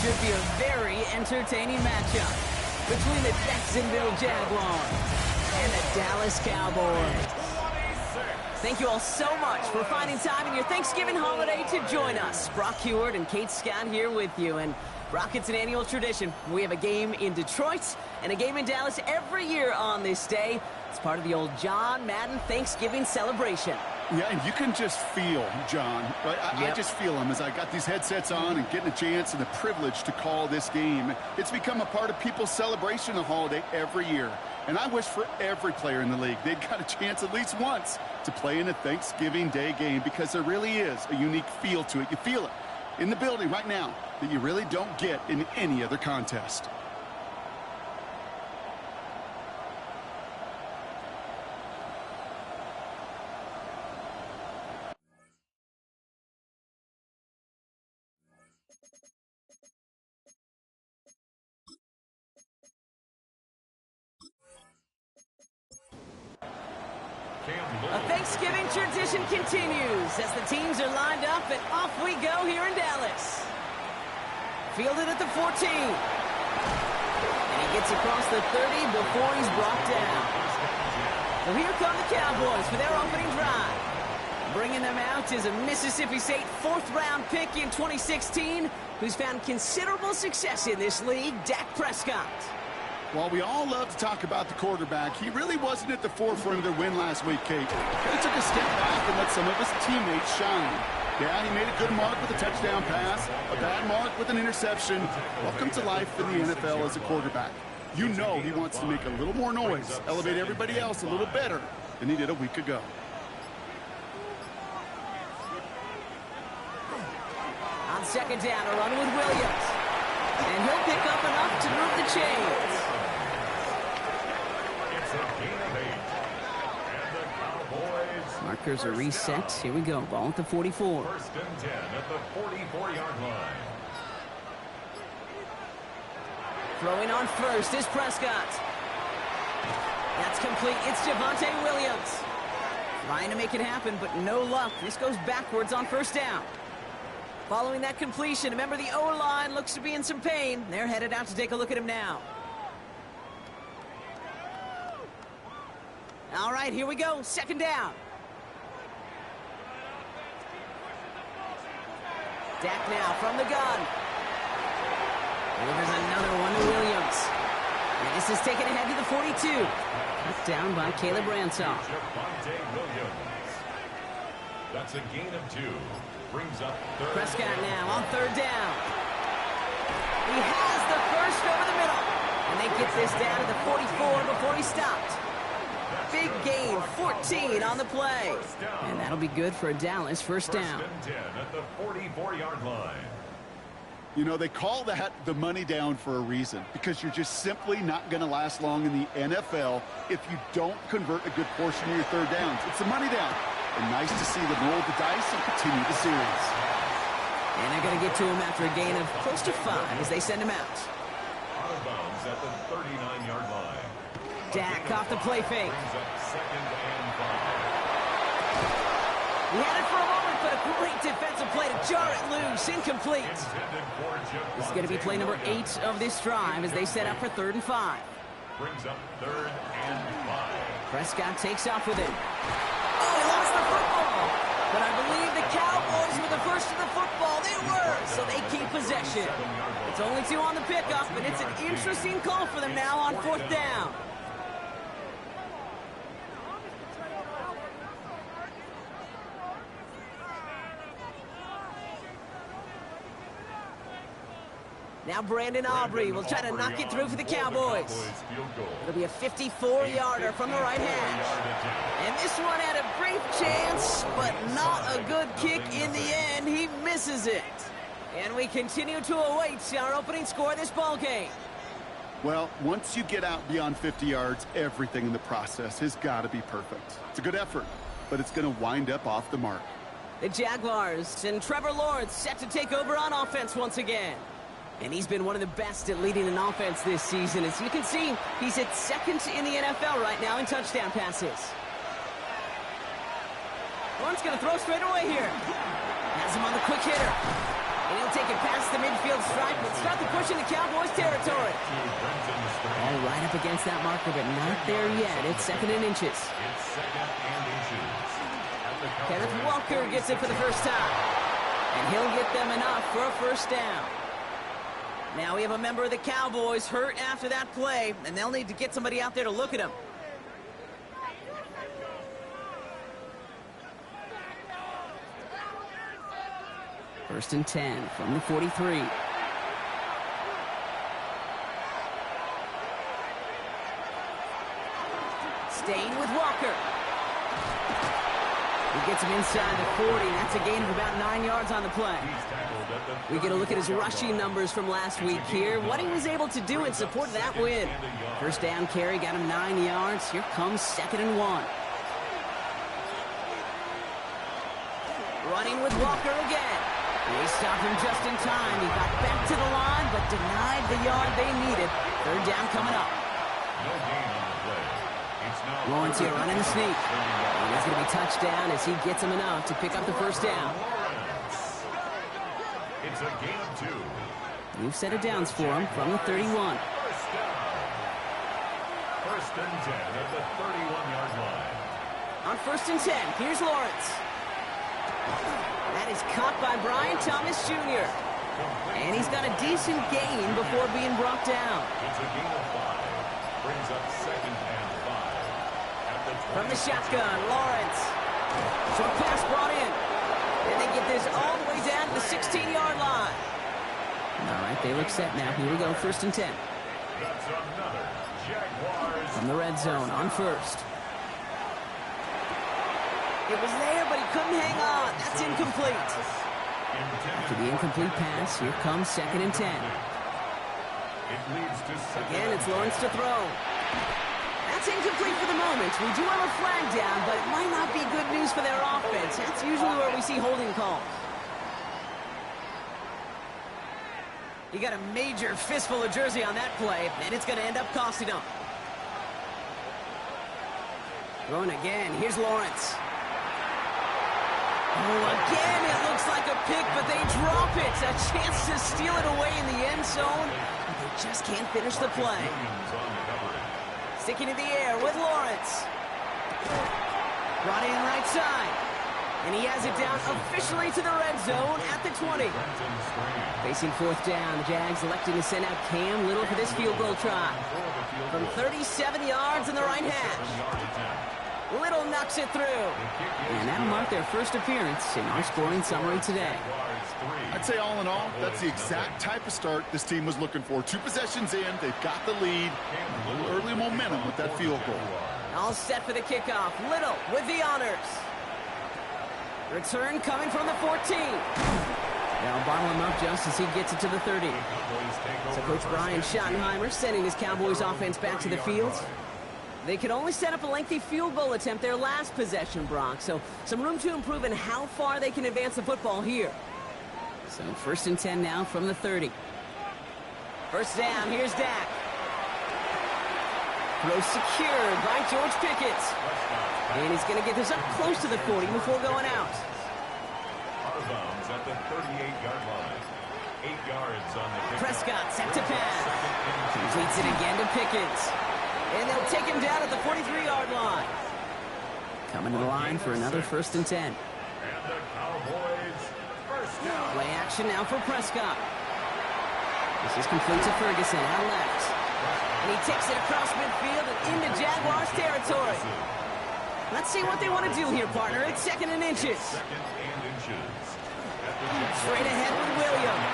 should be a very entertaining matchup between the Jacksonville Jaguars and the Dallas Cowboys. Thank you all so much for finding time in your Thanksgiving holiday to join us. Brock Heward and Kate Scott here with you. And Brock, it's an annual tradition. We have a game in Detroit and a game in Dallas every year on this day. It's part of the old John Madden Thanksgiving celebration. Yeah, and you can just feel, John, right? I just feel him as I got these headsets on and getting a chance and the privilege to call this game. It's become a part of people's celebration of the holiday every year. And I wish for every player in the league they'd got a chance at least once to play in a Thanksgiving Day game, because there really is a unique feel to it. You feel it in the building right now that you really don't get in any other contest. A Thanksgiving tradition continues as the teams are lined up, and off we go here in Dallas. Fielded at the 14. And he gets across the 30 before he's brought down. So here come the Cowboys for their opening drive. Bringing them out is a Mississippi State fourth-round pick in 2016 who's found considerable success in this league, Dak Prescott. While we all love to talk about the quarterback, he really wasn't at the forefront of their win last week, Kate. He took a step back and let some of his teammates shine. Yeah, he made a good mark with a touchdown pass, a bad mark with an interception. Welcome to life in the NFL as a quarterback. You know he wants to make a little more noise, elevate everybody else a little better than he did a week ago. On second down, a run with Williams. And he'll pick up enough to move the chains. Markers are reset. Here we go. Ball at the 44. First and 10 at the 44-yard line. Throwing on first is Prescott. That's complete. It's Javonte Williams. Trying to make it happen, but no luck. This goes backwards on first down. Following that completion, remember the O-line looks to be in some pain. They're headed out to take a look at him now. All right, here we go. Second down. Dak now from the gun. Delivers another one to Williams. And this is taken ahead to the 42. Cut down by Caleb Ransaw. That's a gain of 2. Brings up third. Prescott now on third down. He has the first over the middle. And they get this down to the 44 before he stopped. Big gain, 14 on the play. And that'll be good for a Dallas first down. First and 10 at the 44-yard line. You know, they call that the money down for a reason, because you're just simply not going to last long in the NFL if you don't convert a good portion of your third downs. It's the money down. And nice to see them roll the dice and continue the series. And they're going to get to him after a gain of close to 5 as they send him out. Out of bounds at the 39-yard line. Dak off the play fake. Brings up second and 5. He had it for a moment, but a great defensive play to jar it loose. Incomplete. This is going to be play number 8 of this drive as they set up for 3rd and 5. Brings up 3rd and 5. Prescott takes off with it. Oh, he lost the football. But I believe the Cowboys were the first to the football. They were, so they keep possession. It's only 2 on the pickup, and it's an interesting call for them now on 4th down. Now Brandon Aubrey will try to knock it through for the Cowboys. It'll be a 54-yarder from the right hash. And this one had a brief chance, but not a good kick in the end. He misses it. And we continue to await our opening score of this ball game. Well, once you get out beyond 50 yards, everything in the process has got to be perfect. It's a good effort, but it's going to wind up off the mark. The Jaguars and Trevor Lawrence set to take over on offense once again. And he's been one of the best at leading an offense this season. As you can see, he's at 2nd in the NFL right now in touchdown passes. Lawrence going to throw straight away here. Has him on the quick hitter. And he'll take it past the midfield stripe. Let's start the pushing the Cowboys territory. All right up against that marker, but not there yet. It's 2nd and inches. It's 2nd and inches. Kenneth Walker gets it for the first time. And he'll get them enough for a first down. Now we have a member of the Cowboys hurt after that play, and they'll need to get somebody out there to look at him. First and 10 from the 43. Staying with Walker. He gets him inside the 40. That's a gain of about 9 yards on the play. We get a look at his rushing numbers from last week here. What he was able to do in support of that win. First down carry got him 9 yards. Here comes 2nd and 1. Running with Walker again. They stopped him just in time. He got back to the line, but denied the yard they needed. Third down coming up. No gain on the play. It's now Lawrence here running the sneak. And he's going to be touchdown as he gets him enough to pick up the first down. It's a gain of 2. New set of downs for him from the 31. First down. First and 10 at the 31-yard line. On first and 10, here's Lawrence. That is caught by Brian Thomas Jr. And he's got a decent gain before being brought down. It's a gain of 5. Brings up 2nd and 5. At the 20. From the shotgun, Lawrence. Short pass brought in. And they get this all the way down to the 16-yard line. All right, they look set now. Here we go, first and 10. That's another Jaguars. From the red zone on first. It was there, but he couldn't hang on. That's incomplete. After the incomplete pass, here comes 2nd and 10. It leads to 2nd. Again, it's Lawrence to throw. That's incomplete for the moment. We do have a flag down, but it might not be good news for their offense. That's usually where we see holding calls. He got a major fistful of jersey on that play, and it's going to end up costing him. Throwing again. Here's Lawrence. Oh, again, it looks like a pick, but they drop it. A chance to steal it away in the end zone. They just can't finish the play. Sticking in the air with Lawrence. Brought in right side. And he has it down officially to the red zone at the 20. Facing fourth down, the Jags electing to send out Cam Little for this field goal try. From 37 yards in the right hash. Little knocks it through. And that'll mark their first appearance in our scoring summary today. I'd say all in all, that's the exact type of start this team was looking for. 2 possessions in, they've got the lead. A little early momentum with that field goal. All set for the kickoff. Little with the honors. Return coming from the 14. They'll bottle him up just as he gets it to the 30. So Coach Brian Schottenheimer sending his Cowboys offense back to the field. They could only set up a lengthy field goal attempt their last possession, Brock. So some room to improve in how far they can advance the football here. So first and 10 now from the 30. First down, here's Dak. Throw secured by George Pickett. And he's going to get this up close to the 40 before going out. Out of bounds at the 38-yard line. 8 yards on the kick. Prescott set to pass. Completes it again to Pickett. And they'll take him down at the 43-yard line. Coming to the line for another first and 10. And the Cowboys first down. Play action now for Prescott. This is complete to Ferguson out left. And he takes it across midfield and into Jaguars territory. Let's see what they want to do here, partner. It's 2nd and inches. 2nd and inches. Straight ahead with Williams.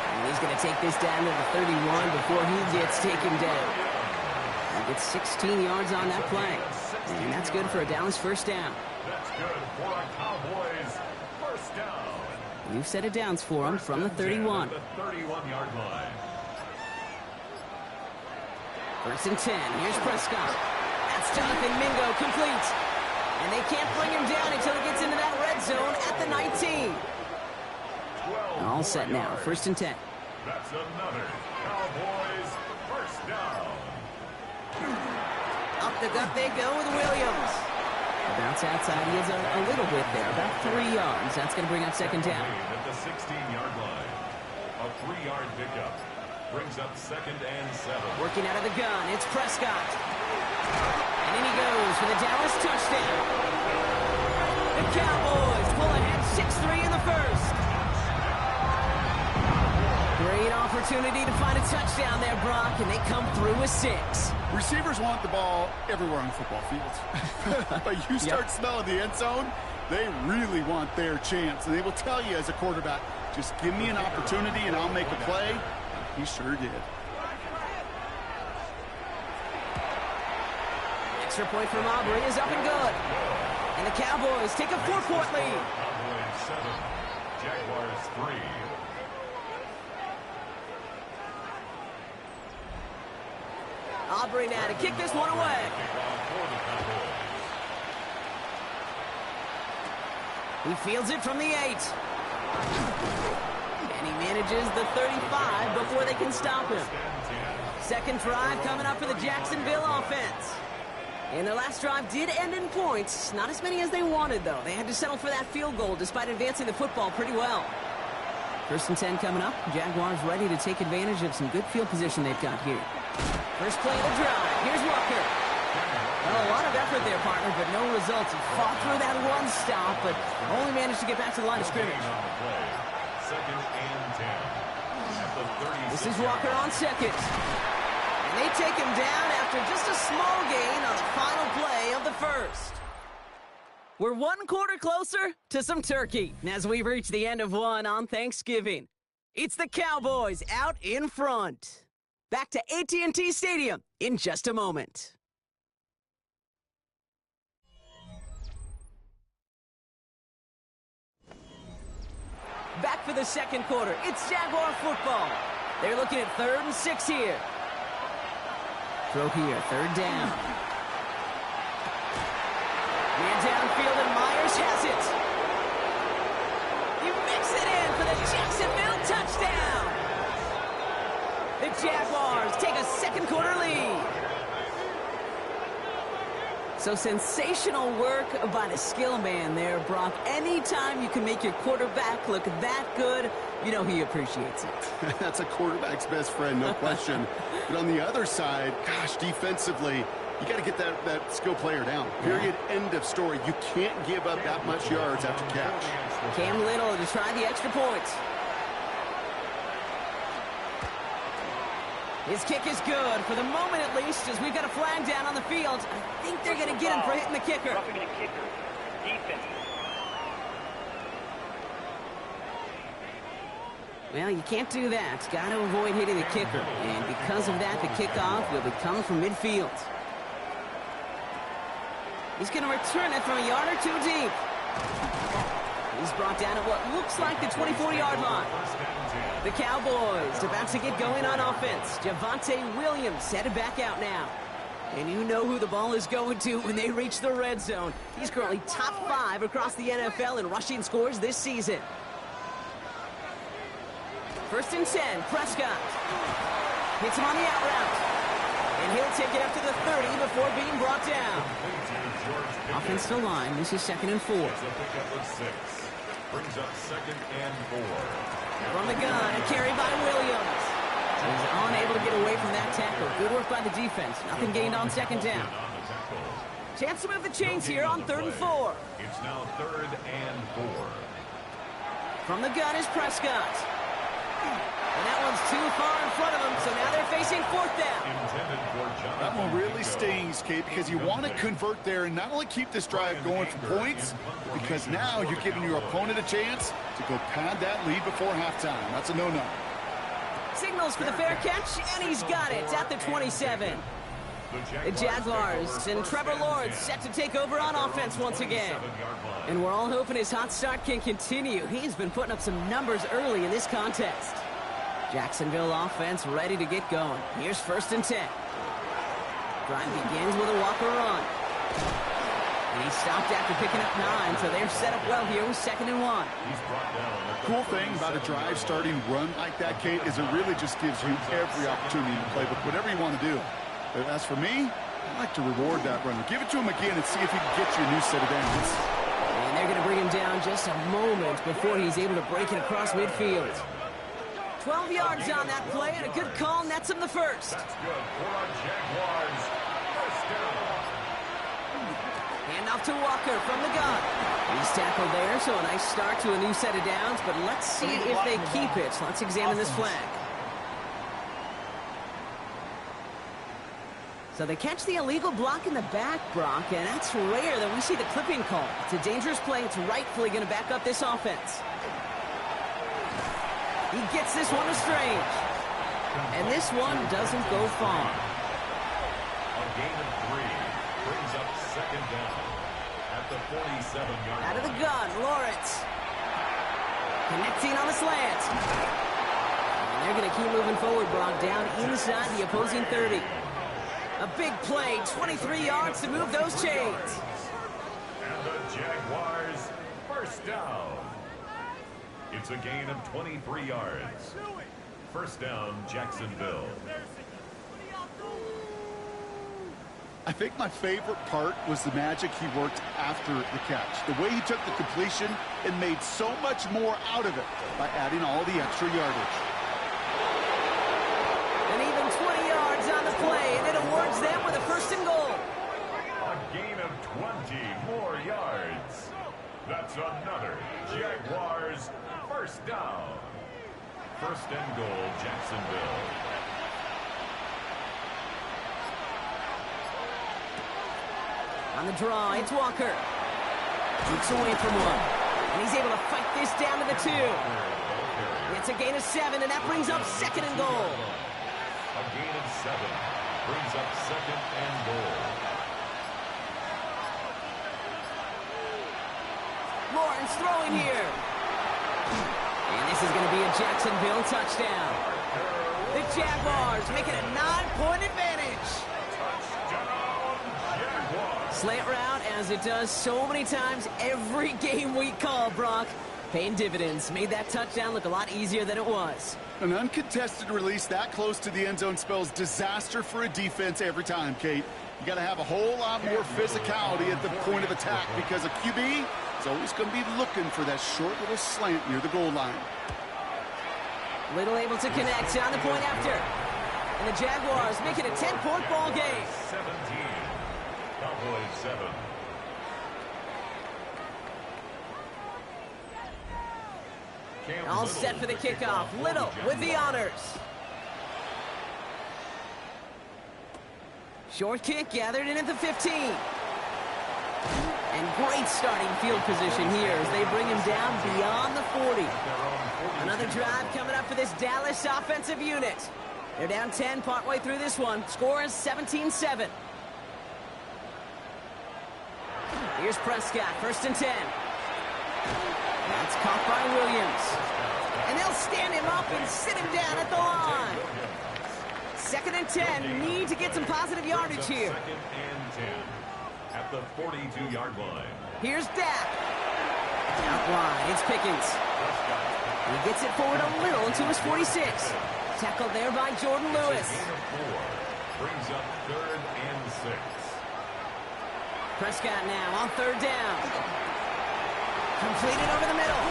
And he's going to take this down to the 31 before he gets taken down. He gets 16 yards on that play. And that's good for a Dallas first down. That's good for a Cowboys first down. New set of downs for him from the 31. The 31-yard line. First and 10. Here's Prescott. That's Jonathan Mingo complete. And they can't bring him down until he gets into that red zone at the 19. All set now. First and 10. That's another Cowboys first down. Up the gut they go with Williams. The bounce outside. He is a little bit there, about 3 yards. That's going to bring up second down. At the 16-yard line. A 3-yard pickup. Brings up 2nd and 7. Working out of the gun, it's Prescott. And in he goes for the Dallas touchdown. The Cowboys pull ahead 6-3 in the first. Great opportunity to find a touchdown there, Brock, and they come through with 6. Receivers want the ball everywhere on football fields. But you start smelling the end zone, they really want their chance. And they will tell you as a quarterback, just give me an opportunity and I'll make a play. He sure did. Extra point from Aubrey is up and good. And the Cowboys take a 4-point lead. Cowboys 7, Jaguars 3. Aubrey now to kick this one away. He fields it from the 8. And he manages the 35 before they can stop him. Second drive coming up for the Jacksonville offense. And their last drive did end in points. Not as many as they wanted, though. They had to settle for that field goal despite advancing the football pretty well. 1st and 10 coming up. Jaguars ready to take advantage of some good field position they've got here. First play of the drive. Here's Walker. Well, a lot of effort there, partner, but no results. He fought through that one stop, but only managed to get back to the line of scrimmage. 2nd and 10. At the 36. This is Walker on second. And they take him down after just a small gain on the final play of the first. We're 1 quarter closer to some turkey as we reach the end of one on Thanksgiving. It's the Cowboys out in front. Back to AT&T Stadium in just a moment. Back for the second quarter. It's Jaguar football. They're looking at 3rd and 6 here. Throw here, 3rd down. Man downfield, and Myers has it. He makes it in for the Jacksonville touchdown. The Jaguars take a second quarter lead. So sensational work by the skill man there, Brock. Anytime you can make your quarterback look that good, you know he appreciates it. That's a quarterback's best friend, no question. But on the other side, gosh, defensively, you got to get that skill player down. Period. End of story. You can't give up that much yards after catch. Cam Little to try the extra point. His kick is good, for the moment at least, as we've got a flag down on the field. I think they're going to get him for hitting the kicker. Well, you can't do that. Got to avoid hitting the kicker. And because of that, the kickoff will be coming from midfield. He's going to return it from a yard or 2 deep. He's brought down at what looks like the 24-yard line. The Cowboys about to get going on offense. Javonte Williams headed back out now. And you know who the ball is going to when they reach the red zone. He's currently top 5 across the NFL in rushing scores this season. 1st and 10, Prescott. Hits him on the out route. And he'll take it up to the 30 before being brought down. Offensive line, this is 2nd and 4. Brings up 2nd and 4. From the gun, a carry by Williams. He's unable to get away from that tackle. Good work by the defense. Nothing gained on 2nd down. Chance to move the chains here on 3rd and 4. It's now 3rd and 4. From the gun is Prescott. And that one's too far in front of him, so now they're facing 4th down. That one really stings, Kate, because you want to convert there and not only keep this drive going for points, because now you're giving your opponent a chance to go pad that lead before halftime. That's a no-no. Signals for the fair catch, and he's got it at the 27. The Jaguars and Trevor Lawrence set to take over on offense once again. And we're all hoping his hot start can continue. He's been putting up some numbers early in this contest. Jacksonville offense ready to get going. Here's 1st and 10. Drive begins with a Walker run. And he stopped after picking up 9, so they're set up well here with 2nd and 1. Cool thing about a drive starting run like that, Kate, is it really just gives you every opportunity to play with whatever you want to do. But as for me, I like to reward that runner. Give it to him again and see if he can get you a new set of downs. And they're going to bring him down just a moment before he's able to break it across midfield. 12 yards on that play, and a good call nets him the first. That's good for a Jaguars first down. Hand off to Walker from the gun. He's tackled there, so a nice start to a new set of downs, but let's see if they keep it. So let's examine this flag. So they catch the illegal block in the back, Brock, and that's rare that we see the clipping call. It's a dangerous play. It's rightfully going to back up this offense. He gets this one to Strange. And this one doesn't go far. A gain of 3 brings up second down at the 47-yard line. Out of the gun, Lawrence. Connecting on the slant. And they're going to keep moving forward, Brock, down inside the opposing 30. A big play, 23 yards to move those chains. And the Jaguars first down. It's a gain of 23 yards. First down, Jacksonville. I think my favorite part was the magic he worked after the catch. The way he took the completion and made so much more out of it by adding all the extra yardage. And even 20 yards on the play, and it awards them with a first and goal. A gain of 20 more yards. That's another Jaguars first down. First and goal, Jacksonville. On the draw, it's Walker. Jukes away from one. And he's able to fight this down to the 2. It's a gain of 7, and that brings up second and goal. A gain of 7 brings up second and goal. Lawrence throwing here. And this is going to be a Jacksonville touchdown. The Jaguars make it a 9-point advantage. Slant route, as it does so many times every game we call, Brock. Paying dividends. Made that touchdown look a lot easier than it was. An uncontested release that close to the end zone spells disaster for a defense every time, Kate. You got to have a whole lot more physicality at the point of attack because a QB is always going to be looking for that short little slant near the goal line. Little able to connect on the point after. And the Jaguars make it a 10-point ball game. 17. Cowboys 7. All set for the kickoff. Little with the honors. Short kick gathered in at the 15. And great starting field position here as they bring him down beyond the 40. Another drive coming up for this Dallas offensive unit. They're down 10 partway through this one. Score is 17-7. Here's Prescott, first and 10. That's caught by Williams. And they'll stand him up and sit him down at the line. Second and 10. Need to get some positive yardage here. Second and 10 at the 42-yard line. Here's Dak. Out wide, it's Pickens. He gets it forward a little into his 46. Tackled there by Jordan Lewis. Gain of 4 brings up third and 6. Prescott now on third down. Completed over the middle.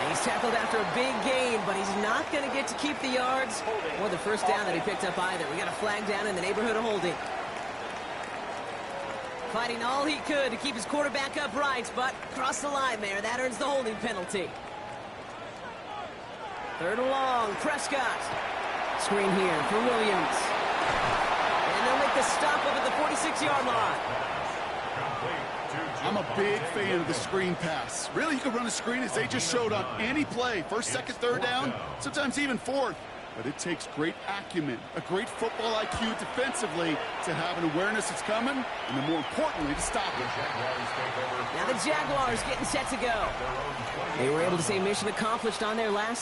And he's tackled after a big gain, but he's not going to get to keep the yards or the first down that he picked up either. We got a flag down in the neighborhood of holding. Fighting all he could to keep his quarterback upright, but crossed the line there. That earns the holding penalty. Third and long, Prescott. Screen here for Williams. And they'll make the stop up at the 46-yard line. I'm a big fan of the screen pass. Really, you can run a screen as they just showed on any play. First, second, third down, sometimes even fourth. But it takes great acumen, a great football IQ defensively to have an awareness it's coming, and then more importantly, to stop it. Now the Jaguars getting set to go. They were able to say mission accomplished on their last